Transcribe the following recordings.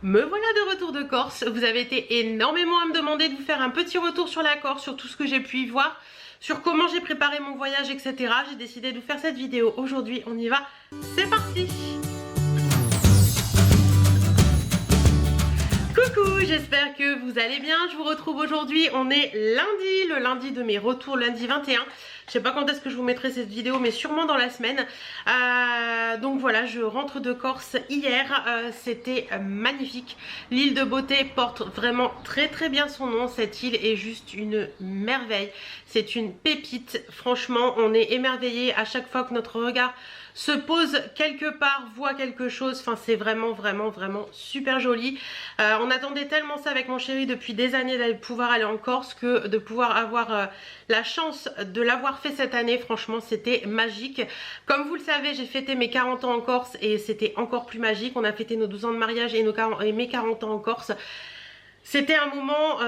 Me voilà de retour de Corse. Vous avez été énormément à me demander de vous faire un petit retour sur la Corse, sur tout ce que j'ai pu y voir, sur comment j'ai préparé mon voyage, etc. J'ai décidé de vous faire cette vidéo aujourd'hui. On y va, c'est parti! Coucou, j'espère que vous allez bien. Je vous retrouve aujourd'hui, on est lundi, le lundi de mes retours, lundi 21. Je sais pas quand est-ce que je vous mettrai cette vidéo, mais sûrement dans la semaine. Donc voilà, je rentre de Corse hier, c'était magnifique. L'île de Beauté porte vraiment très très bien son nom. Cette île est juste une merveille, c'est une pépite. Franchement, on est émerveillé à chaque fois que notre regard se pose quelque part, voit quelque chose. Enfin, c'est vraiment super joli. On attendait tellement ça avec mon chéri depuis des années, d'aller pouvoir aller en Corse, que de pouvoir avoir la chance de l'avoir fait cette année. Franchement, c'était magique. Comme vous le savez, j'ai fêté mes 40 ans en Corse et c'était encore plus magique. On a fêté nos 12 ans de mariage et mes 40 ans en Corse. C'était un moment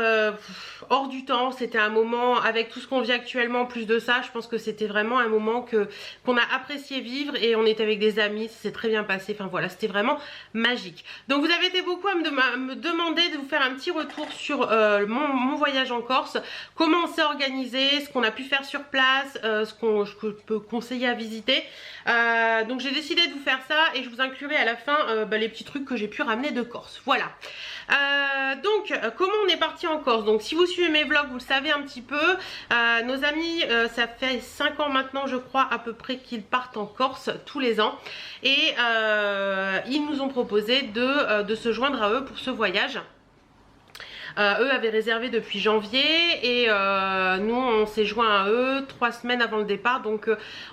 hors du temps, c'était un moment avec tout ce qu'on vit actuellement. En plus de ça, je pense que c'était vraiment un moment qu'on a apprécié vivre, et on était avec des amis, ça s'est très bien passé. Enfin voilà, c'était vraiment magique. Donc vous avez été beaucoup à me demander de vous faire un petit retour sur mon voyage en Corse, comment on s'est organisé, ce qu'on a pu faire sur place, ce que je peux conseiller à visiter. Donc j'ai décidé de vous faire ça, et je vous inclurai à la fin les petits trucs que j'ai pu ramener de Corse. Voilà. Donc comment on est parti en Corse? Donc si vous suivez mes vlogs, vous le savez un petit peu. Nos amis, ça fait 5 ans maintenant je crois à peu près qu'ils partent en Corse tous les ans, et ils nous ont proposé de se joindre à eux pour ce voyage. Eux avaient réservé depuis janvier, et nous on s'est joint à eux 3 semaines avant le départ. Donc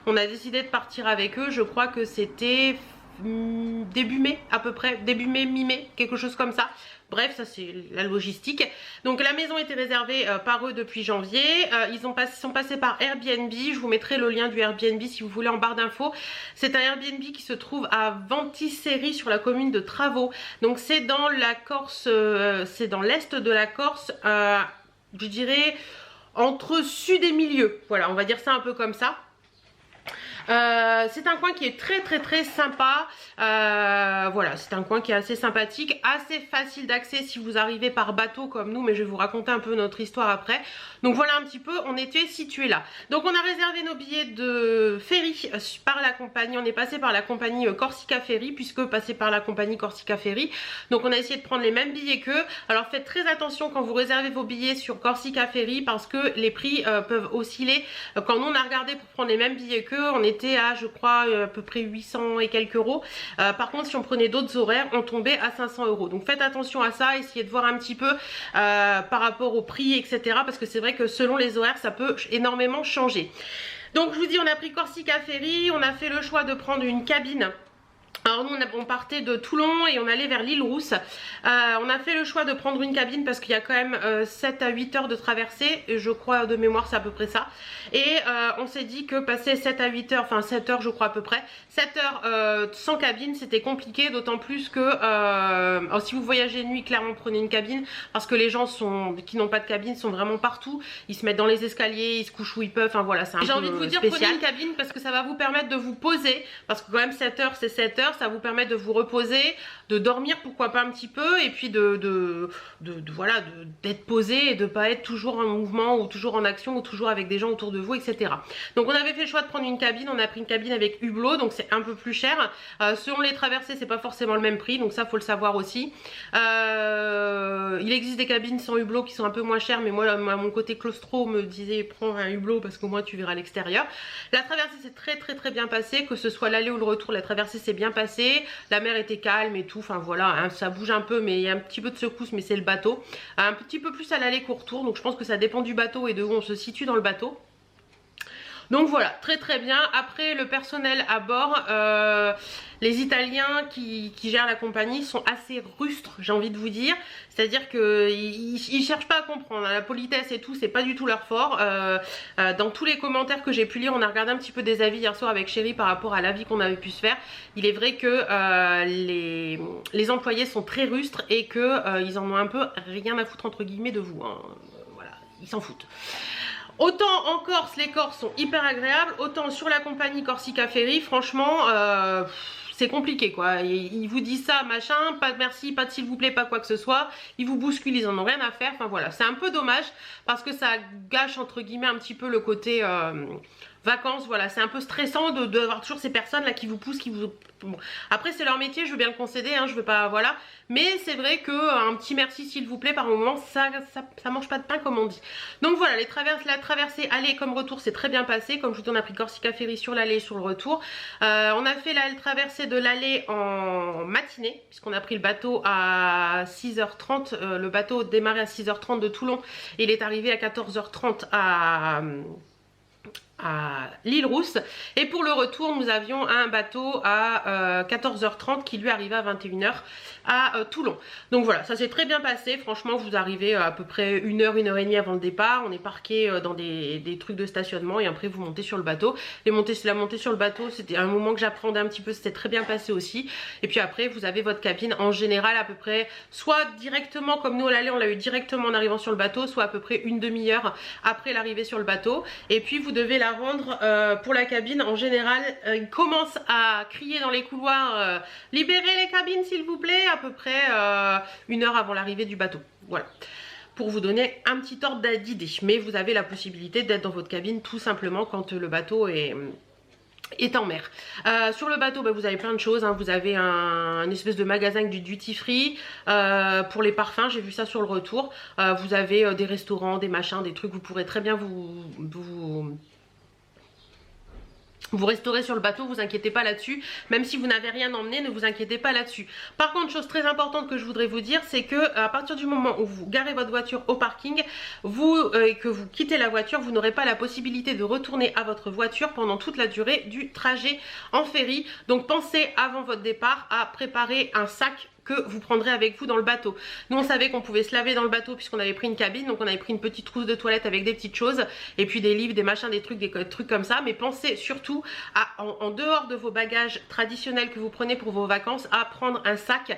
on a décidé de partir avec eux. Je crois que c'était début mai à peu près, début mai, mi-mai, quelque chose comme ça. Bref, ça c'est la logistique. Donc la maison était réservée par eux depuis janvier. Ils sont passés par Airbnb. Je vous mettrai le lien du Airbnb si vous voulez en barre d'infos. C'est un Airbnb qui se trouve à Ventiseri, sur la commune de Travaux. Donc c'est dans la Corse, c'est dans l'est de la Corse, je dirais entre sud et milieu. Voilà, on va dire ça un peu comme ça. C'est un coin qui est très sympa. Voilà, c'est un coin qui est assez sympathique, assez facile d'accès si vous arrivez par bateau comme nous, mais je vais vous raconter un peu notre histoire après. Donc voilà un petit peu, on était situé là. Donc on a réservé nos billets de ferry par la compagnie. On est passé par la compagnie Corsica Ferry, puisque passé par la compagnie Corsica Ferry. Donc on a essayé de prendre les mêmes billets qu'eux. Alors faites très attention quand vous réservez vos billets sur Corsica Ferry, parce que les prix peuvent osciller. Quand nous on a regardé pour prendre les mêmes billets qu'eux, on était à je crois à peu près 800 et quelques euros. Par contre si on prenait d'autres horaires, on tombait à 500 euros. Donc faites attention à ça, essayez de voir un petit peu par rapport au prix, etc. Parce que c'est vrai que selon les horaires ça peut énormément changer. Donc je vous dis, on a pris Corsica Ferry, on a fait le choix de prendre une cabine. Alors nous on partait de Toulon et on allait vers l'île Rousse. On a fait le choix de prendre une cabine parce qu'il y a quand même 7 à 8 heures de traversée, et je crois de mémoire c'est à peu près ça. Et on s'est dit que passer 7 à 8 heures, enfin 7 heures je crois à peu près, 7 heures sans cabine c'était compliqué, d'autant plus que alors si vous voyagez de nuit, clairement prenez une cabine, parce que les gens qui n'ont pas de cabine sont vraiment partout. Ils se mettent dans les escaliers, ils se couchent où ils peuvent, enfin voilà, c'est un peu spécial. J'ai envie de vous dire, prenez une cabine parce que ça va vous permettre de vous poser, parce que quand même 7 heures c'est 7 heures. Ça vous permet de vous reposer, de dormir pourquoi pas un petit peu, et puis voilà, d'être posé et de pas être toujours en mouvement ou toujours en action ou toujours avec des gens autour de vous, etc. Donc on avait fait le choix de prendre une cabine. On a pris une cabine avec hublot, donc c'est un peu plus cher. Selon les traversées c'est pas forcément le même prix, donc ça faut le savoir aussi. Il existe des cabines sans hublot qui sont un peu moins chères, mais moi à mon côté claustro me disait prends un hublot parce qu'au moins tu verras l'extérieur. La traversée s'est très bien passée, que ce soit l'aller ou le retour, la traversée s'est bien passée. La mer était calme et tout, enfin voilà, hein, ça bouge un peu, mais il y a un petit peu de secousse, mais c'est le bateau. Un petit peu plus à l'aller qu'au retour, donc je pense que ça dépend du bateau et de où on se situe dans le bateau. Donc voilà, très bien. Après, le personnel à bord, les Italiens qui gèrent la compagnie sont assez rustres, j'ai envie de vous dire. C'est-à-dire qu'ils cherchent pas à comprendre. La politesse et tout, c'est pas du tout leur fort. Dans tous les commentaires que j'ai pu lire, on a regardé un petit peu des avis hier soir avec Chéri par rapport à l'avis qu'on avait pu se faire. Il est vrai que les employés sont très rustres, et qu'ils en ont un peu rien à foutre entre guillemets de vous, hein. Voilà, ils s'en foutent. Autant en Corse, les Corses sont hyper agréables, autant sur la compagnie Corsica Ferry, franchement, c'est compliqué quoi. Ils vous disent ça, machin, pas de merci, pas de s'il vous plaît, pas quoi que ce soit. Ils vous bousculent, ils en ont rien à faire. Enfin voilà, c'est un peu dommage parce que ça gâche entre guillemets un petit peu le côté vacances. Voilà, c'est un peu stressant de avoir toujours ces personnes là qui vous poussent, qui vous... Bon. Après c'est leur métier, je veux bien le concéder, hein, je veux pas... Voilà. Mais c'est vrai que un petit merci s'il vous plaît par moment, ça mange pas de pain comme on dit. Donc voilà, la traversée aller comme retour c'est très bien passé. Comme je vous dis, on a pris Corsica Ferry sur l'aller et sur le retour. On a fait la traversée de l'aller en matinée, puisqu'on a pris le bateau à 6h30. Le bateau démarrait à 6h30 de Toulon et il est arrivé à 14h30 à l'île Rousse. Et pour le retour nous avions un bateau à 14h30 qui lui arrivait à 21h à Toulon. Donc voilà, ça s'est très bien passé. Franchement vous arrivez à peu près 1h et demie avant le départ. On est parqué dans des trucs de stationnement et après vous montez sur le bateau. La montée sur le bateau c'était un moment que j'appréhendais un petit peu, c'était très bien passé aussi. Et puis après vous avez votre cabine en général à peu près soit directement comme nous à l'aller on l'a eu directement en arrivant sur le bateau, soit à peu près une demi-heure après l'arrivée sur le bateau. Et puis vous devez la rendre pour la cabine. En général ils commencent à crier dans les couloirs libérez les cabines s'il vous plaît, à peu près 1 heure avant l'arrivée du bateau. Voilà, pour vous donner un petit ordre d'idée. Mais vous avez la possibilité d'être dans votre cabine tout simplement quand le bateau est en mer. Sur le bateau vous avez plein de choses, hein. Vous avez un espèce de magasin avec du duty free pour les parfums, j'ai vu ça sur le retour. Vous avez des restaurants, des machins, des trucs, vous pourrez très bien vous restaurez sur le bateau, vous inquiétez pas là-dessus. Même si vous n'avez rien emmené, ne vous inquiétez pas là-dessus. Par contre, chose très importante que je voudrais vous dire, c'est que à partir du moment où vous garez votre voiture au parking, et que vous quittez la voiture, vous n'aurez pas la possibilité de retourner à votre voiture pendant toute la durée du trajet en ferry. Donc pensez avant votre départ à préparer un sac que vous prendrez avec vous dans le bateau. Nous on savait qu'on pouvait se laver dans le bateau puisqu'on avait pris une cabine, donc on avait pris une petite trousse de toilette avec des petites choses et puis des livres, des machins, des trucs comme ça. Mais pensez surtout à, en dehors de vos bagages traditionnels que vous prenez pour vos vacances, à prendre un sac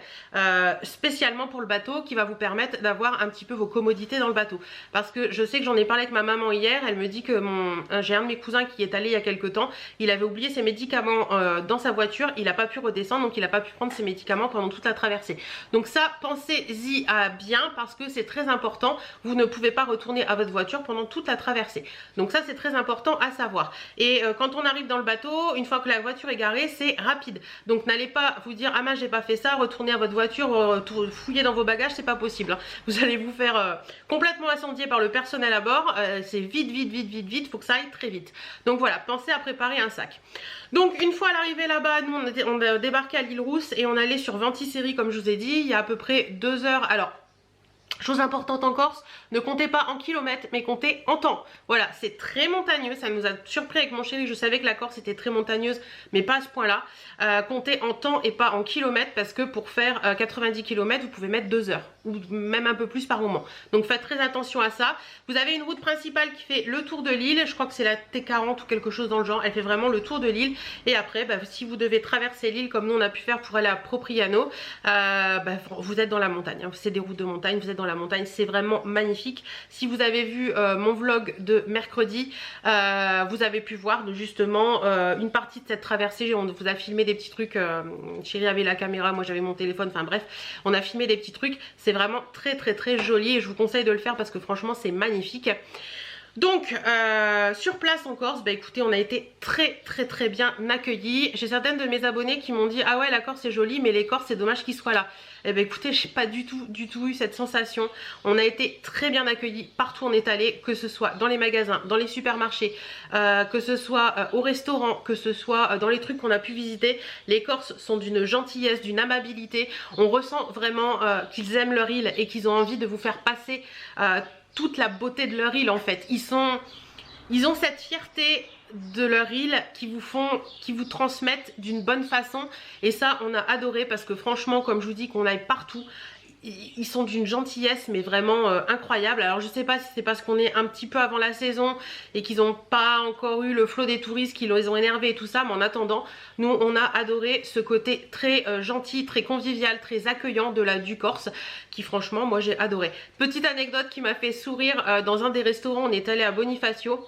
spécialement pour le bateau qui va vous permettre d'avoir un petit peu vos commodités dans le bateau. Parce que je sais que j'en ai parlé avec ma maman hier, elle me dit que j'ai un de mes cousins qui est allé il y a quelques temps, il avait oublié ses médicaments dans sa voiture, il n'a pas pu redescendre, donc il n'a pas pu prendre ses médicaments pendant toute la traversée. Donc ça, pensez-y à bien parce que c'est très important. Vous ne pouvez pas retourner à votre voiture pendant toute la traversée. Donc ça, c'est très important à savoir. Et quand on arrive dans le bateau, une fois que la voiture est garée, c'est rapide. Donc n'allez pas vous dire ah mince j'ai pas fait ça, retournez à votre voiture, fouiller dans vos bagages, c'est pas possible, hein. Vous allez vous faire complètement incendier par le personnel à bord. C'est vite, faut que ça aille très vite. Donc voilà, pensez à préparer un sac. Donc une fois à l'arrivée là-bas, nous on a débarqué à l'île Rousse et on allait sur Ventiseri comme je vous ai dit, il y a à peu près 2 heures. Alors, chose importante en Corse, ne comptez pas en kilomètres mais comptez en temps. Voilà, c'est très montagneux, ça nous a surpris avec mon chéri, je savais que la Corse était très montagneuse mais pas à ce point là. Comptez en temps et pas en kilomètres parce que pour faire 90 km vous pouvez mettre 2 heures ou même un peu plus par moment. Donc faites très attention à ça. Vous avez une route principale qui fait le tour de l'île, je crois que c'est la T40 ou quelque chose dans le genre, elle fait vraiment le tour de l'île. Et après si vous devez traverser l'île comme nous on a pu faire pour aller à Propriano, vous êtes dans la montagne, hein. C'est des routes de montagne, vous êtes dans la montagne, c'est vraiment magnifique. Si vous avez vu mon vlog de mercredi, vous avez pu voir justement une partie de cette traversée. On vous a filmé des petits trucs, chérie avait la caméra, moi j'avais mon téléphone, enfin bref, on a filmé des petits trucs. C'est vraiment très joli et je vous conseille de le faire parce que franchement c'est magnifique. Donc sur place en Corse, écoutez, on a été très bien accueillis. J'ai certaines de mes abonnés qui m'ont dit ah ouais la Corse c'est joli mais les Corses c'est dommage qu'ils soient là. Et écoutez, j'ai pas du tout eu cette sensation. On a été très bien accueillis partout où on est allé, que ce soit dans les magasins, dans les supermarchés, que ce soit au restaurant, que ce soit dans les trucs qu'on a pu visiter. Les Corses sont d'une gentillesse, d'une amabilité. On ressent vraiment qu'ils aiment leur île et qu'ils ont envie de vous faire passer toute la beauté de leur île en fait. Ils ont cette fierté de leur île qui vous transmettent d'une bonne façon et ça on a adoré parce que franchement comme je vous dis qu'on aille partout, ils sont d'une gentillesse mais vraiment incroyable. Alors je sais pas si c'est parce qu'on est un petit peu avant la saison et qu'ils n'ont pas encore eu le flot des touristes qui les ont énervés et tout ça, mais en attendant nous on a adoré ce côté très gentil, très convivial, très accueillant du Corse qui franchement moi j'ai adoré. Petite anecdote qui m'a fait sourire, dans un des restaurants on est allé à Bonifacio.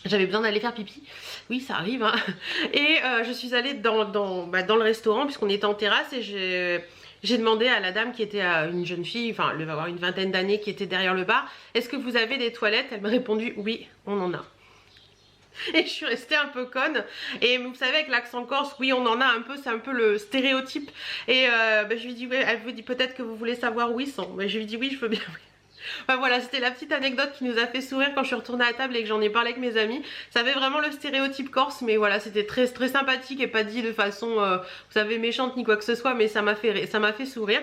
J'avais besoin d'aller faire pipi, oui ça arrive hein. Et je suis allée dans le restaurant puisqu'on était en terrasse et j'ai demandé à la dame qui était une jeune fille, enfin elle devait avoir une vingtaine d'années, qui était derrière le bar, est-ce que vous avez des toilettes? Elle m'a répondu oui, on en a. Et je suis restée un peu conne. Et vous savez, avec l'accent corse, oui on en a un peu, c'est un peu le stéréotype. Et je lui dis oui, elle vous dit peut-être que vous voulez savoir où ils sont. Mais je lui dis oui, je veux bien. Enfin voilà, c'était la petite anecdote qui nous a fait sourire quand je suis retournée à la table et que j'en ai parlé avec mes amis. Ça avait vraiment le stéréotype corse, mais voilà, c'était très sympathique et pas dit de façon, vous savez, méchante ni quoi que ce soit, mais ça m'a fait sourire.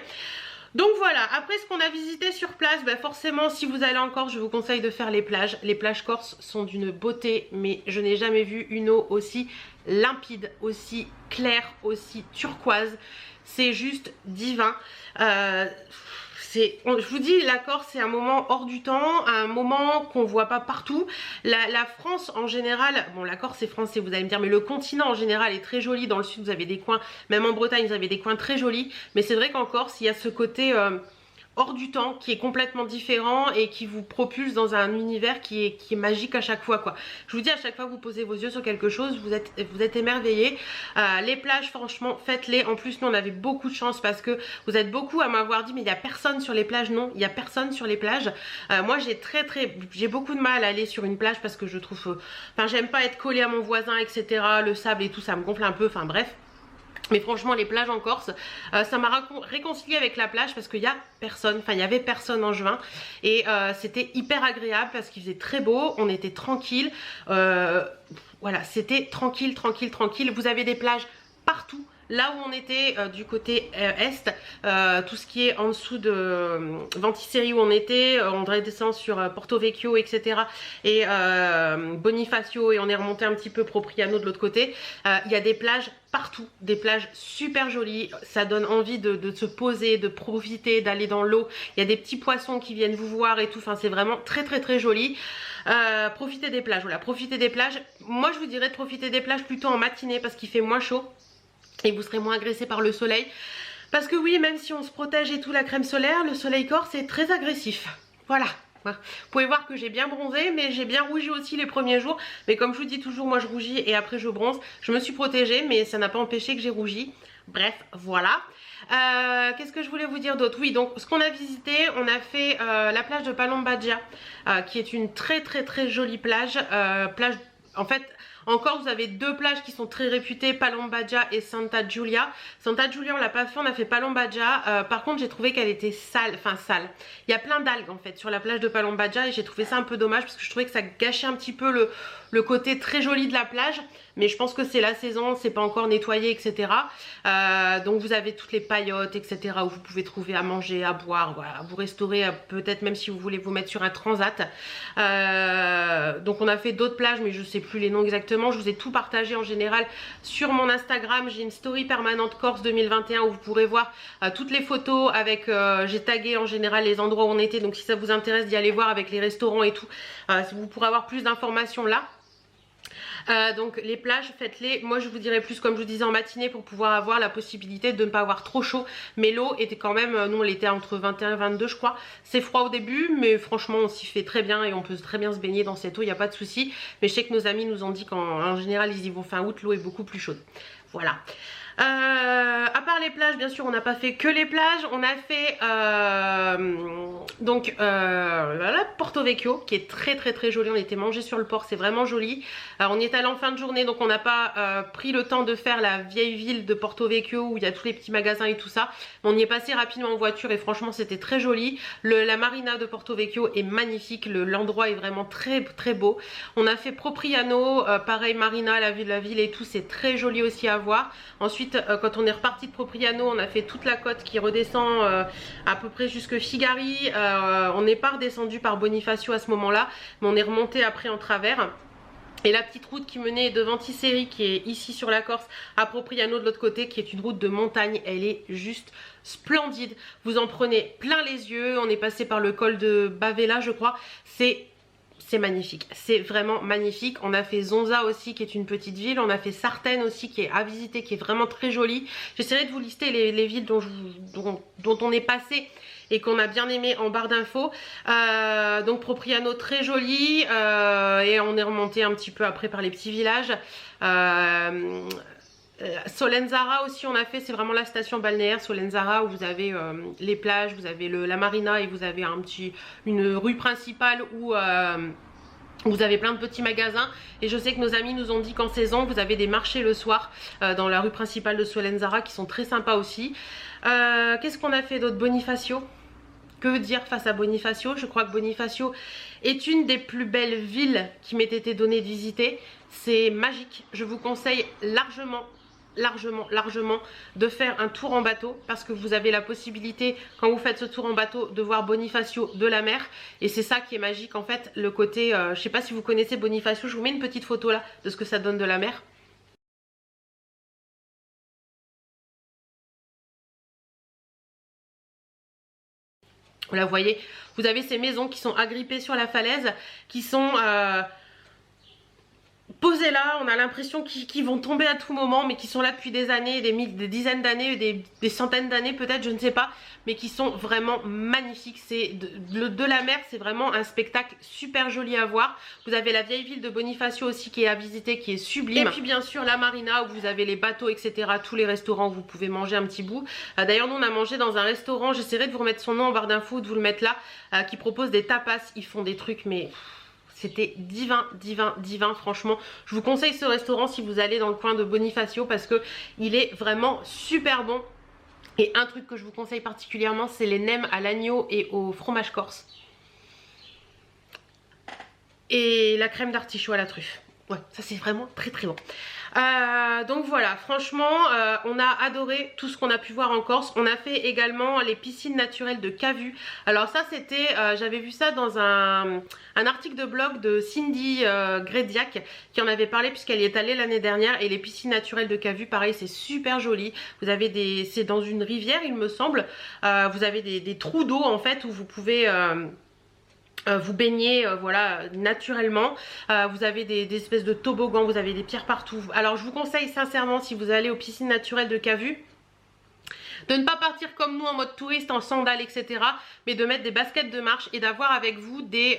Donc voilà, après ce qu'on a visité sur place, bah forcément si vous allez en Corse, je vous conseille de faire les plages. Les plages corses sont d'une beauté, mais je n'ai jamais vu une eau aussi limpide, aussi claire, aussi turquoise. C'est juste divin. Je vous dis, la Corse c'est un moment hors du temps, un moment qu'on voit pas partout. La France en général, bon la Corse c'est français vous allez me dire, mais le continent en général est très joli. Dans le sud vous avez des coins, même en Bretagne vous avez des coins très jolis. Mais c'est vrai qu'en Corse il y a ce côté hors du temps qui est complètement différent et qui vous propulse dans un univers qui est magique à chaque fois quoi. Je vous dis, à chaque fois que vous posez vos yeux sur quelque chose, vous êtes émerveillés. Les plages franchement faites-les. En plus nous on avait beaucoup de chance parce que vous êtes beaucoup à m'avoir dit mais il n'y a personne sur les plages. Non, il n'y a personne sur les plages. Moi j'ai beaucoup de mal à aller sur une plage parce que je trouve, enfin j'aime pas être collée à mon voisin etc. Le sable et tout ça me gonfle un peu, enfin bref. Mais franchement les plages en Corse, ça m'a réconcilié avec la plage parce qu'il y a personne, enfin il y avait personne en juin. Et c'était hyper agréable parce qu'il faisait très beau, on était tranquille. Voilà, c'était tranquille. Vous avez des plages partout. Là où on était du côté est, tout ce qui est en dessous de Ventiseri où on était, on descend sur Porto Vecchio etc. Et Bonifacio et on est remonté un petit peu Propriano de l'autre côté. Il y a des plages partout, des plages super jolies, ça donne envie de se poser, de profiter, d'aller dans l'eau. Il y a des petits poissons qui viennent vous voir et tout, enfin c'est vraiment très joli. Profitez des plages, voilà, profitez des plages. Moi je vous dirais de profiter des plages plutôt en matinée parce qu'il fait moins chaud. Et vous serez moins agressé par le soleil. Parce que oui, même si on se protège et tout la crème solaire, le soleil corse est très agressif. Voilà. Vous pouvez voir que j'ai bien bronzé, mais j'ai bien rougi aussi les premiers jours. Mais comme je vous dis toujours, moi je rougis et après je bronze. Je me suis protégée, mais ça n'a pas empêché que j'ai rougi. Bref, voilà. Qu'est-ce que je voulais vous dire d'autre? Oui, donc ce qu'on a visité, on a fait la plage de Palombadja, qui est une très jolie plage. En fait... Encore, vous avez deux plages qui sont très réputées, Palombadja et Santa Giulia. Santa Giulia, on l'a pas fait, on a fait Palombadja. Par contre, j'ai trouvé qu'elle était sale, enfin sale. Il y a plein d'algues en fait sur la plage de Palombadja et j'ai trouvé ça un peu dommage parce que je trouvais que ça gâchait un petit peu le côté très joli de la plage. Mais je pense que c'est la saison, c'est pas encore nettoyé, etc. Donc vous avez toutes les paillotes, etc. où vous pouvez trouver à manger, à boire, voilà, à vous restaurer, peut-être même si vous voulez vous mettre sur un transat. Donc on a fait d'autres plages, mais je sais plus les noms exactement. Je vous ai tout partagé en général sur mon Instagram. J'ai une story permanente Corse 2021 où vous pourrez voir toutes les photos avec, j'ai tagué en général les endroits où on était. Donc si ça vous intéresse d'y aller voir avec les restaurants et tout, vous pourrez avoir plus d'informations là. Donc les plages, faites-les. Moi je vous dirais plus comme je vous disais en matinée pour pouvoir avoir la possibilité de ne pas avoir trop chaud. Mais l'eau était quand même, nous elle était entre 21 et 22 je crois. C'est froid au début mais franchement on s'y fait très bien et on peut très bien se baigner dans cette eau, il n'y a pas de souci. Mais je sais que nos amis nous ont dit qu'en général ils y vont fin août, l'eau est beaucoup plus chaude. Voilà. À part les plages, bien sûr, on n'a pas fait que les plages. On a fait voilà, Porto Vecchio, qui est très joli. On était mangé sur le port, c'est vraiment joli. On y est allé en fin de journée, donc on n'a pas pris le temps de faire la vieille ville de Porto Vecchio où il y a tous les petits magasins et tout ça. On y est passé rapidement en voiture et franchement c'était très joli. La marina de Porto Vecchio est magnifique, l'endroit est vraiment très beau. On a fait Propriano, pareil marina, la ville et tout, c'est très joli aussi à voir. Ensuite quand on est reparti de Propriano, on a fait toute la côte qui redescend à peu près jusque Figari. On n'est pas redescendu par Bonifacio à ce moment là, mais on est remonté après en travers. Et la petite route qui menait de Ventiseri, qui est ici sur la Corse, à Propriano de l'autre côté, qui est une route de montagne, elle est juste splendide. Vous en prenez plein les yeux. On est passé par le col de Bavella je crois, c'est c'est magnifique, c'est vraiment magnifique. On a fait Zonza aussi qui est une petite ville, on a fait Sartène aussi qui est à visiter, qui est vraiment très jolie. J'essaierai de vous lister les villes dont on est passé et qu'on a bien aimé en barre d'infos. Donc Propriano très joli, et on est remonté un petit peu après par les petits villages. Solenzara aussi on a fait, c'est vraiment la station balnéaire Solenzara où vous avez les plages, vous avez la marina et vous avez une rue principale où vous avez plein de petits magasins. Et je sais que nos amis nous ont dit qu'en saison vous avez des marchés le soir dans la rue principale de Solenzara qui sont très sympas aussi. Qu'est-ce qu'on a fait d'autre? Bonifacio. Que dire face à Bonifacio? Je crois que Bonifacio est une des plus belles villes qui m'ait été donnée de visiter. C'est magique, je vous conseille largement de faire un tour en bateau parce que vous avez la possibilité quand vous faites ce tour en bateau de voir Bonifacio de la mer et c'est ça qui est magique en fait, le côté, je sais pas si vous connaissez Bonifacio, je vous mets une petite photo là de ce que ça donne de la mer. Là vous voyez, vous avez ces maisons qui sont agrippées sur la falaise, qui sont posés là, on a l'impression qu'ils vont tomber à tout moment, mais qui sont là depuis des années, des dizaines d'années, des centaines d'années peut-être, je ne sais pas, mais qui sont vraiment magnifiques. C'est de la mer, c'est vraiment un spectacle super joli à voir. Vous avez la vieille ville de Bonifacio aussi qui est à visiter, qui est sublime. Et puis bien sûr la marina où vous avez les bateaux, etc. Tous les restaurants où vous pouvez manger un petit bout. D'ailleurs nous on a mangé dans un restaurant, j'essaierai de vous remettre son nom en barre d'infos, de vous le mettre là, qui propose des tapas. Ils font des trucs mais... C'était divin, divin, divin, franchement. Je vous conseille ce restaurant si vous allez dans le coin de Bonifacio parce que il est vraiment super bon. Et un truc que je vous conseille particulièrement, c'est les nems à l'agneau et au fromage corse. Et la crème d'artichaut à la truffe. Ouais, ça c'est vraiment très très bon. Donc voilà, franchement, on a adoré tout ce qu'on a pu voir en Corse. On a fait également les piscines naturelles de Cavu. Alors ça c'était, j'avais vu ça dans un article de blog de Cindy Grediac qui en avait parlé puisqu'elle y est allée l'année dernière. Et les piscines naturelles de Cavu, pareil, c'est super joli. Vous avez c'est dans une rivière il me semble. Vous avez des trous d'eau en fait où vous pouvez... vous baignez voilà naturellement, vous avez des espèces de toboggans, vous avez des pierres partout. Alors je vous conseille sincèrement si vous allez aux piscines naturelles de Cavu de ne pas partir comme nous en mode touriste en sandales etc, mais de mettre des baskets de marche et d'avoir avec vous des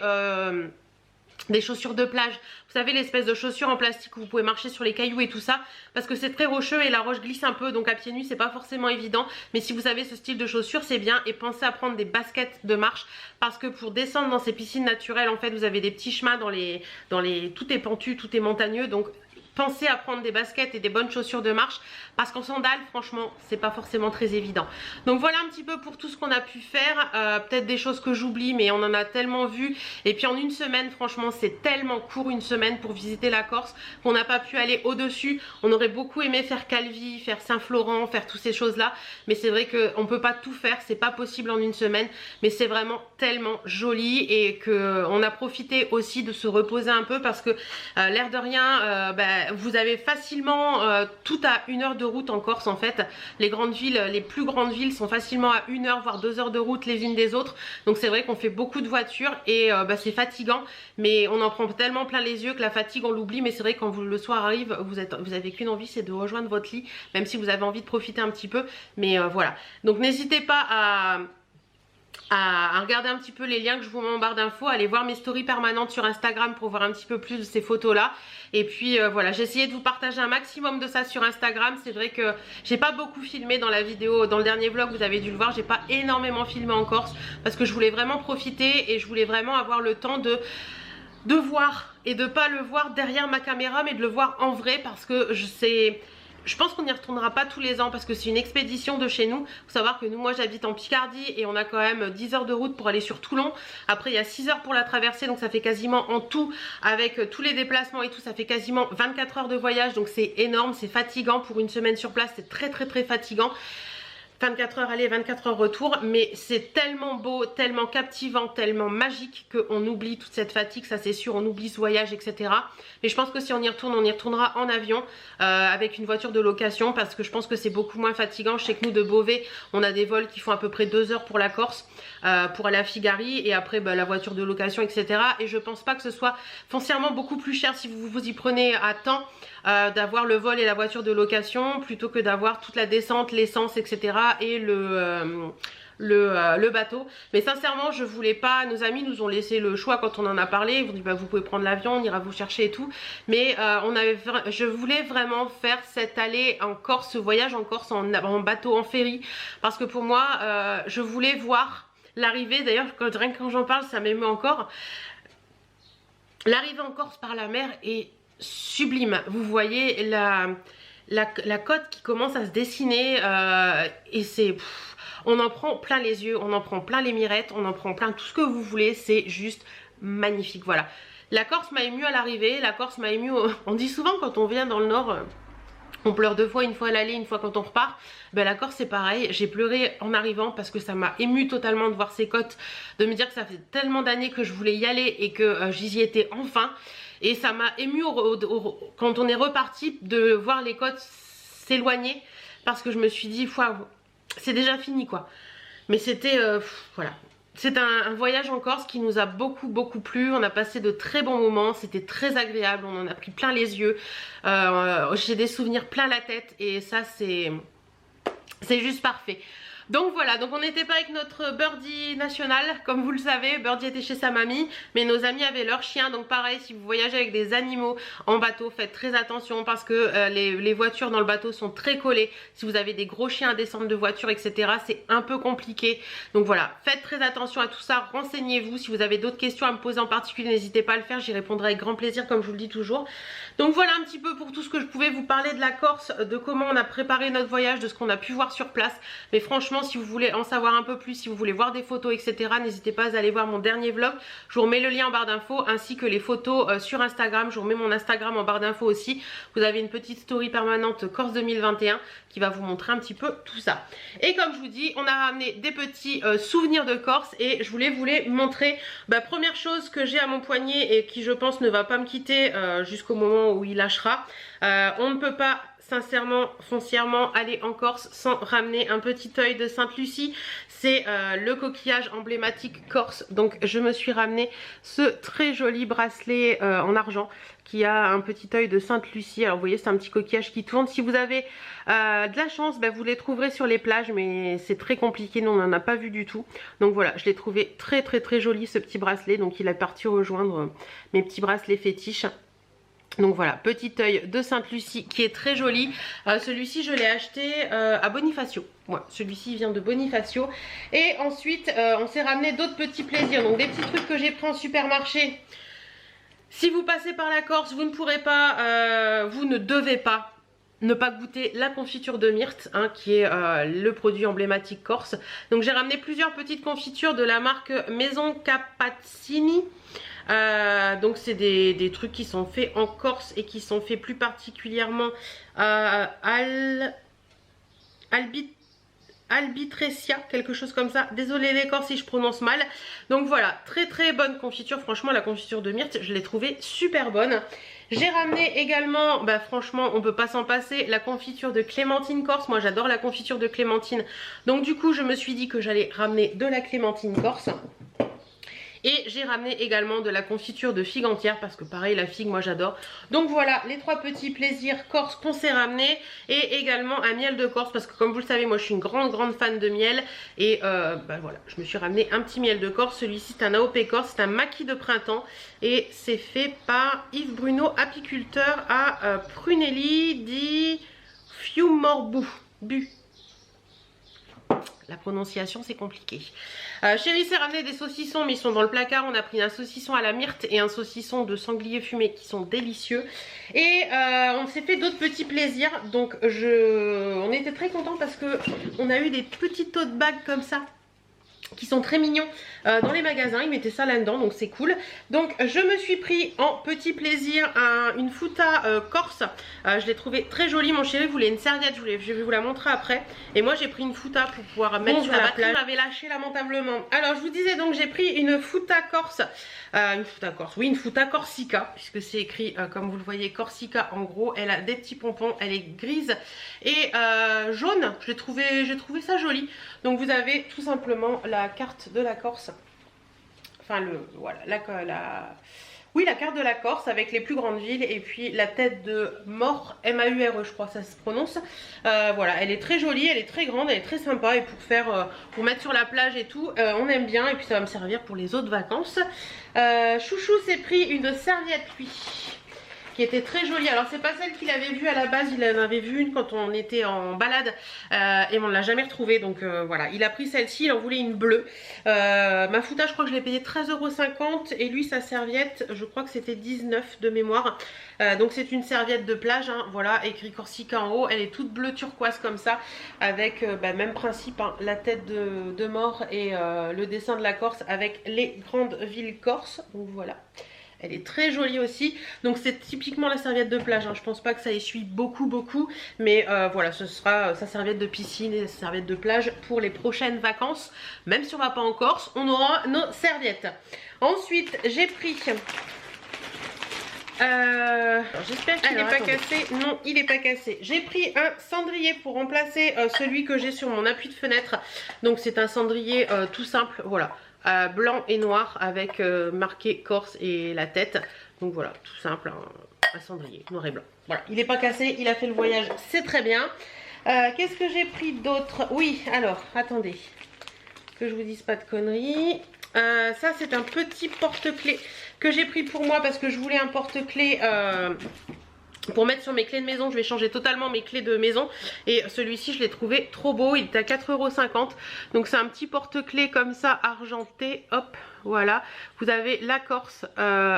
chaussures de plage. Vous savez l'espèce de chaussures en plastique où vous pouvez marcher sur les cailloux et tout ça, parce que c'est très rocheux et la roche glisse un peu, donc à pieds nus c'est pas forcément évident. Mais si vous avez ce style de chaussures c'est bien, et pensez à prendre des baskets de marche parce que pour descendre dans ces piscines naturelles en fait vous avez des petits chemins tout est pentu, tout est montagneux, donc pensez à prendre des baskets et des bonnes chaussures de marche parce qu'en sandales franchement c'est pas forcément très évident. Donc voilà un petit peu pour tout ce qu'on a pu faire, peut-être des choses que j'oublie mais on en a tellement vu. Et puis en une semaine franchement c'est tellement court une semaine pour visiter la Corse qu'on n'a pas pu aller au dessus. On aurait beaucoup aimé faire Calvi, faire Saint-Florent, faire toutes ces choses là, mais c'est vrai qu'on peut pas tout faire, c'est pas possible en une semaine, mais c'est vraiment tellement joli et que on a profité aussi de se reposer un peu parce que l'air de rien vous avez facilement tout à 1 heure de route en Corse en fait. Les grandes villes, les plus grandes villes sont facilement à 1 heure voire 2 heures de route les unes des autres. Donc c'est vrai qu'on fait beaucoup de voitures et c'est fatigant, mais on en prend tellement plein les yeux que la fatigue on l'oublie. Mais c'est vrai que quand le soir arrive, vous avez qu'une envie, c'est de rejoindre votre lit, même si vous avez envie de profiter un petit peu. Mais voilà, donc n'hésitez pas à regarder un petit peu les liens que je vous mets en barre d'infos, allez voir mes stories permanentes sur Instagram pour voir un petit peu plus de ces photos là. Et puis voilà, j'ai essayé de vous partager un maximum de ça sur Instagram. C'est vrai que j'ai pas beaucoup filmé dans la vidéo, dans le dernier vlog vous avez dû le voir, j'ai pas énormément filmé en Corse parce que je voulais vraiment profiter et je voulais vraiment avoir le temps de voir et de pas le voir derrière ma caméra mais de le voir en vrai parce que je pense qu'on n'y retournera pas tous les ans parce que c'est une expédition de chez nous. Faut savoir que moi j'habite en Picardie et on a quand même 10 heures de route pour aller sur Toulon. Après il y a 6 heures pour la traverser, donc ça fait quasiment en tout avec tous les déplacements et tout, ça fait quasiment 24 heures de voyage. Donc c'est énorme, c'est fatigant pour une semaine sur place, c'est très très très fatigant. 24 heures aller, 24 heures retour, mais c'est tellement beau, tellement captivant, tellement magique qu'on oublie toute cette fatigue, ça c'est sûr, on oublie ce voyage, etc. Mais je pense que si on y retourne, on y retournera en avion avec une voiture de location parce que je pense que c'est beaucoup moins fatigant. Je sais que nous de Beauvais, on a des vols qui font à peu près 2 heures pour la Corse, pour aller à Figari et après la voiture de location, etc. Et je pense pas que ce soit foncièrement beaucoup plus cher si vous vous y prenez à temps. D'avoir le vol et la voiture de location plutôt que d'avoir toute la descente, l'essence, etc. et le bateau. Mais sincèrement je voulais pas, nos amis nous ont laissé le choix quand on en a parlé, ils ont dit bah, vous pouvez prendre l'avion, on ira vous chercher et tout, mais je voulais vraiment faire cette allée en Corse, ce voyage en Corse en bateau, en ferry, parce que pour moi je voulais voir l'arrivée. D'ailleurs rien que quand j'en parle ça m'émeut encore. L'arrivée en Corse par la mer est sublime. Vous voyez la côte qui commence à se dessiner et c'est... On en prend plein les yeux, on en prend plein les mirettes, on en prend plein tout ce que vous voulez, c'est juste magnifique, voilà. La Corse m'a émue à l'arrivée, la Corse m'a émue... On dit souvent quand on vient dans le nord... On pleure 2 fois, une fois à l'aller, une fois quand on repart. Ben la Corse c'est pareil, j'ai pleuré en arrivant parce que ça m'a ému totalement de voir ces côtes, de me dire que ça fait tellement d'années que je voulais y aller et que j'y étais enfin. Et ça m'a ému quand on est reparti de voir les côtes s'éloigner parce que je me suis dit, c'est déjà fini quoi. Mais c'était, voilà. C'est un voyage en Corse qui nous a beaucoup plu, on a passé de très bons moments, c'était très agréable, on en a pris plein les yeux, j'ai des souvenirs plein la tête et ça c'est juste parfait. Donc voilà, donc on n'était pas avec notre Birdie national, comme vous le savez, Birdie était chez sa mamie, mais nos amis avaient leur chien, donc pareil, si vous voyagez avec des animaux en bateau, faites très attention parce que les voitures dans le bateau sont très collées. Si vous avez des gros chiens à descendre de voiture, etc., c'est un peu compliqué. Donc voilà, faites très attention à tout ça, renseignez-vous. Si vous avez d'autres questions à me poser en particulier, n'hésitez pas à le faire, j'y répondrai avec grand plaisir, comme je vous le dis toujours. Donc voilà un petit peu pour tout ce que je pouvais vous parler de la Corse, de comment on a préparé notre voyage, de ce qu'on a pu voir sur place. Mais franchement, si vous voulez en savoir un peu plus, si vous voulez voir des photos, etc., n'hésitez pas à aller voir mon dernier vlog. Je vous remets le lien en barre d'infos ainsi que les photos sur Instagram. Je vous remets mon Instagram en barre d'infos aussi. Vous avez une petite story permanente Corse 2021 qui va vous montrer un petit peu tout ça. Et comme je vous dis, on a ramené des petits souvenirs de Corse et je voulais vous les montrer. Première chose que j'ai à mon poignet et qui je pense ne va pas me quitter jusqu'au moment où il lâchera. On ne peut pas sincèrement, foncièrement aller en Corse sans ramener un petit œil de Sainte-Lucie. C'est le coquillage emblématique corse. Donc je me suis ramené ce très joli bracelet en argent qui a un petit œil de Sainte-Lucie. Alors vous voyez, c'est un petit coquillage qui tourne. Si vous avez de la chance, vous les trouverez sur les plages, mais c'est très compliqué, nous on n'en a pas vu du tout. Donc voilà, je l'ai trouvé très joli ce petit bracelet. Donc il est parti rejoindre mes petits bracelets fétiches. Donc voilà, petit œil de Sainte-Lucie qui est très joli. Celui-ci je l'ai acheté à Bonifacio. Ouais, celui-ci vient de Bonifacio. Et ensuite on s'est ramené d'autres petits plaisirs. Donc des petits trucs que j'ai pris en supermarché. Si vous passez par la Corse, vous ne pourrez pas, vous ne devez pas ne pas goûter la confiture de myrte, qui est le produit emblématique corse. Donc j'ai ramené plusieurs petites confitures de la marque Maison Capazzini. Donc c'est des trucs qui sont faits en Corse et qui sont faits plus particulièrement à Albitrecia, quelque chose comme ça. Désolée les Corses si je prononce mal. Donc voilà, très bonne confiture. Franchement la confiture de myrte, je l'ai trouvée super bonne. J'ai ramené également, franchement on peut pas s'en passer, la confiture de clémentine corse. Moi j'adore la confiture de clémentine. Donc du coup je me suis dit que j'allais ramener de la clémentine corse. Et j'ai ramené également de la confiture de figue entière parce que pareil la figue moi j'adore. Donc voilà les 3 petits plaisirs corse qu'on s'est ramenés. Et également un miel de Corse parce que comme vous le savez moi je suis une grande fan de miel. Et voilà, je me suis ramené un petit miel de Corse. Celui-ci c'est un AOP Corse, c'est un maquis de printemps. Et c'est fait par Yves Bruno, apiculteur à Prunelli di Fiumorbu. La prononciation c'est compliqué. Chérie s'est ramené des saucissons mais ils sont dans le placard. On a pris un saucisson à la myrte et un saucisson de sanglier fumé qui sont délicieux. Et on s'est fait d'autres petits plaisirs. Donc on était très contents parce que on a eu des petits tote bags comme ça qui sont très mignons dans les magasins, ils mettaient ça là-dedans, donc c'est cool. Donc je me suis pris en petit plaisir une fouta corse, je l'ai trouvée très jolie. Mon chéri voulait une serviette, je vais vous la montrer après, et moi j'ai pris une fouta pour pouvoir mettre sur la plage. J'avais lâché lamentablement. Alors je vous disais donc j'ai pris une fouta corse, une fouta corsica, puisque c'est écrit comme vous le voyez Corsica en gros. Elle a des petits pompons, elle est grise et jaune, j'ai trouvé ça joli. Donc vous avez tout simplement la carte de la Corse, enfin voilà, la carte de la Corse avec les plus grandes villes et puis la tête de Maure, M-A-U-R-E je crois ça se prononce. Voilà, elle est très jolie, elle est très grande, elle est très sympa et pour mettre sur la plage et tout, on aime bien, et puis ça va me servir pour les autres vacances. Chouchou s'est pris une serviette lui, qui était très jolie. Alors c'est pas celle qu'il avait vue à la base, il en avait vu une quand on était en balade et on l'a jamais retrouvée, donc voilà, il a pris celle-ci, il en voulait une bleue. Ma fouta je crois que je l'ai payé 13,50 € et lui sa serviette je crois que c'était 19 de mémoire. Donc c'est une serviette de plage, hein, voilà, écrit Corsica en haut, elle est toute bleue turquoise comme ça, avec même principe, hein, la tête de Maure et le dessin de la Corse avec les grandes villes corses, donc voilà. Elle est très jolie aussi, donc c'est typiquement la serviette de plage, hein. Je pense pas que ça essuie beaucoup, mais voilà, ce sera sa serviette de piscine et sa serviette de plage pour les prochaines vacances. Même si on va pas en Corse, on aura nos serviettes. Ensuite j'ai pris... j'espère qu'il n'est pas cassé. Non, il n'est pas cassé. J'ai pris un cendrier pour remplacer celui que j'ai sur mon appui de fenêtre. Donc c'est un cendrier tout simple, voilà, blanc et noir avec marqué Corse et la tête. Donc voilà, tout simple, hein, un cendrier noir et blanc. Voilà, il n'est pas cassé, il a fait le voyage, c'est très bien. Qu'est-ce que j'ai pris d'autre? Oui, alors, attendez, que je vous dise pas de conneries. Ça c'est un petit porte-clés que j'ai pris pour moi parce que je voulais un porte-clés pour mettre sur mes clés de maison. Je vais changer totalement mes clés de maison et celui-ci je l'ai trouvé trop beau, il est à 4,50 €. Donc c'est un petit porte-clés comme ça argenté, hop, voilà. Vous avez la Corse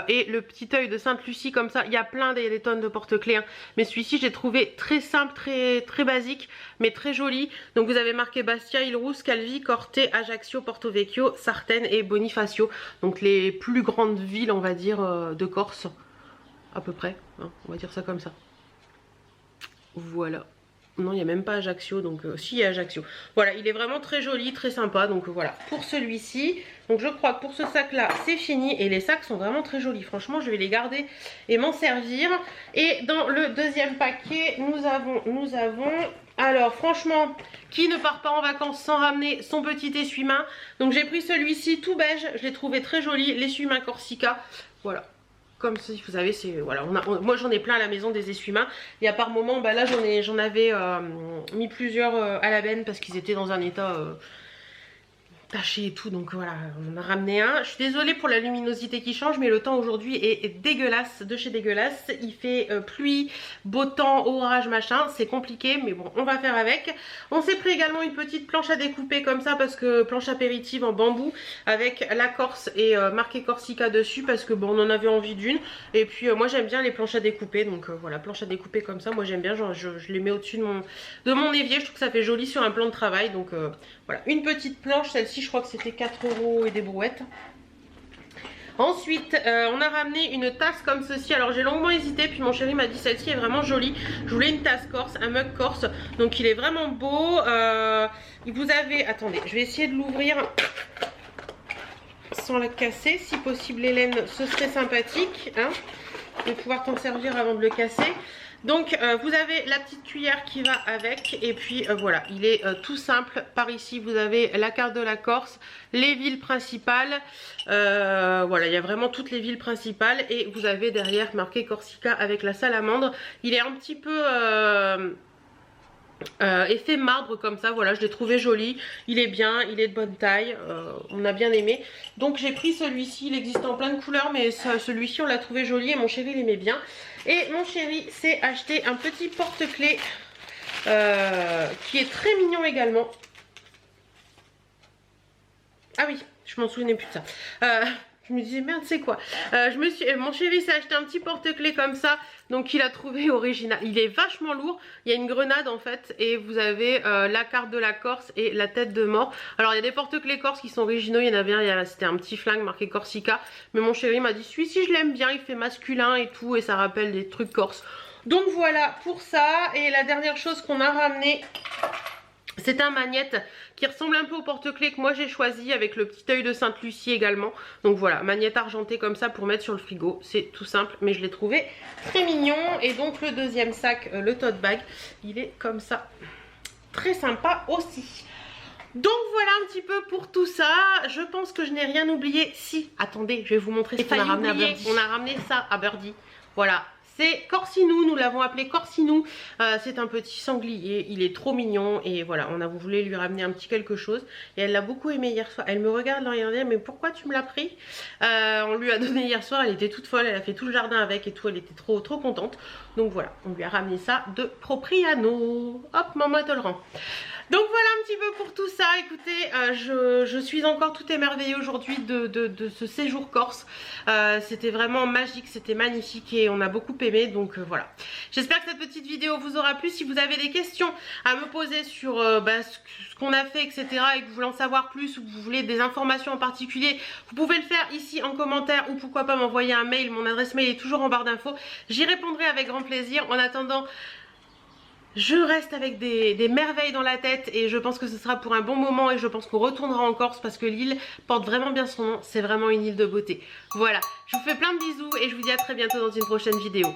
et le petit œil de Sainte-Lucie comme ça. Il y a plein des tonnes de porte-clés, hein. Mais celui-ci je l'ai trouvé très simple, très basique, mais très joli. Donc vous avez marqué Bastia, Île-Rousse, Calvi, Corte, Ajaccio, Porto Vecchio, Sartène et Bonifacio. Donc les plus grandes villes on va dire de Corse. À peu près, hein, on va dire ça comme ça. Voilà. Non, il n'y a même pas Ajaccio, donc si, il y a Ajaccio. Voilà, il est vraiment très joli, très sympa. Donc voilà, pour celui-ci. Donc je crois que pour ce sac-là, c'est fini. Et les sacs sont vraiment très jolis. Franchement, je vais les garder et m'en servir. Et dans le deuxième paquet, nous avons... Alors franchement, qui ne part pas en vacances sans ramener son petit essuie-main? Donc j'ai pris celui-ci tout beige. Je l'ai trouvé très joli, l'essuie-main Corsica. Voilà. Comme si vous savez, c'est voilà, moi j'en ai plein à la maison des essuie-mains. Il y a par moment, bah là j'en avais mis plusieurs à la benne parce qu'ils étaient dans un état taché et tout, donc voilà, on en a ramené un. Je suis désolée pour la luminosité qui change, mais le temps aujourd'hui est dégueulasse, de chez dégueulasse. Il fait pluie, beau temps, orage, machin, c'est compliqué, mais bon, on va faire avec. On s'est pris également une petite planche à découper comme ça, parce que planche apéritive en bambou, avec la Corse et marqué Corsica dessus, parce que bon, on en avait envie d'une. Et puis moi j'aime bien les planches à découper, donc voilà, planche à découper comme ça, moi j'aime bien, genre, je les mets au-dessus de mon évier, je trouve que ça fait joli sur un plan de travail, donc voilà, une petite planche, celle-ci je crois que c'était 4 € et des brouettes. Ensuite on a ramené une tasse comme ceci. Alors j'ai longuement hésité, puis mon chéri m'a dit celle-ci est vraiment jolie. Je voulais une tasse corse, un mug corse, donc il est vraiment beau. Vous avez, attendez, je vais essayer de l'ouvrir sans la casser. Si possible Hélène, ce serait sympathique, hein, de pouvoir t'en servir avant de le casser. Donc vous avez la petite cuillère qui va avec, et puis voilà, il est tout simple. Par ici vous avez la carte de la Corse, les villes principales, voilà, il y a vraiment toutes les villes principales, et vous avez derrière marqué Corsica avec la salamandre. Il est un petit peu effet marbre comme ça, voilà, je l'ai trouvé joli, il est bien, il est de bonne taille, on a bien aimé. Donc j'ai pris celui-ci, il existe en plein de couleurs, mais celui-ci on l'a trouvé joli et mon chéri l'aimait bien. Et mon chéri s'est acheté un petit porte-clés qui est très mignon également. Ah oui, je m'en souvenais plus de ça. Je me disais merde c'est quoi. Mon chéri s'est acheté un petit porte-clés comme ça. Donc il a trouvé original. Il est vachement lourd. Il y a une grenade en fait. Et vous avez la carte de la Corse et la tête de mort. Alors il y a des porte-clés corse qui sont originaux. Il y en avait un, c'était un petit flingue marqué Corsica. Mais mon chéri m'a dit celui-ci je l'aime bien. Il fait masculin et tout. Et ça rappelle des trucs corses. Donc voilà pour ça. Et la dernière chose qu'on a ramené, c'est un magnète qui ressemble un peu au porte-clés que moi j'ai choisi avec le petit œil de Sainte-Lucie également. Donc voilà, magnète argenté comme ça pour mettre sur le frigo. C'est tout simple mais je l'ai trouvé très mignon. Et donc le deuxième sac, le tote bag, il est comme ça. Très sympa aussi. Donc voilà un petit peu pour tout ça. Je pense que je n'ai rien oublié. Si, attendez, je vais vous montrer ce qu'on a ramené à Birdie. On a ramené ça à Birdie. Voilà. C'est Corsinou, nous l'avons appelé Corsinou. C'est un petit sanglier, il est trop mignon. Et voilà, on a voulu lui ramener un petit quelque chose. Et elle l'a beaucoup aimé hier soir. Elle me regarde là, regardez, mais pourquoi tu me l'as pris? On lui a donné hier soir, elle était toute folle. Elle a fait tout le jardin avec et tout, elle était trop contente. Donc voilà, on lui a ramené ça de Propriano. Hop, maman te le rend. Donc voilà un petit peu pour tout ça. Écoutez, je suis encore tout émerveillée aujourd'hui de ce séjour corse. C'était vraiment magique, c'était magnifique et on a beaucoup aimé. Donc voilà. J'espère que cette petite vidéo vous aura plu. Si vous avez des questions à me poser sur ce qu'on a fait, etc. et que vous voulez en savoir plus ou que vous voulez des informations en particulier, vous pouvez le faire ici en commentaire ou pourquoi pas m'envoyer un mail. Mon adresse mail est toujours en barre d'infos. J'y répondrai avec grand plaisir. En attendant, je reste avec des merveilles dans la tête et je pense que ce sera pour un bon moment et je pense qu'on retournera en Corse parce que l'île porte vraiment bien son nom, c'est vraiment une île de beauté. Voilà, je vous fais plein de bisous et je vous dis à très bientôt dans une prochaine vidéo.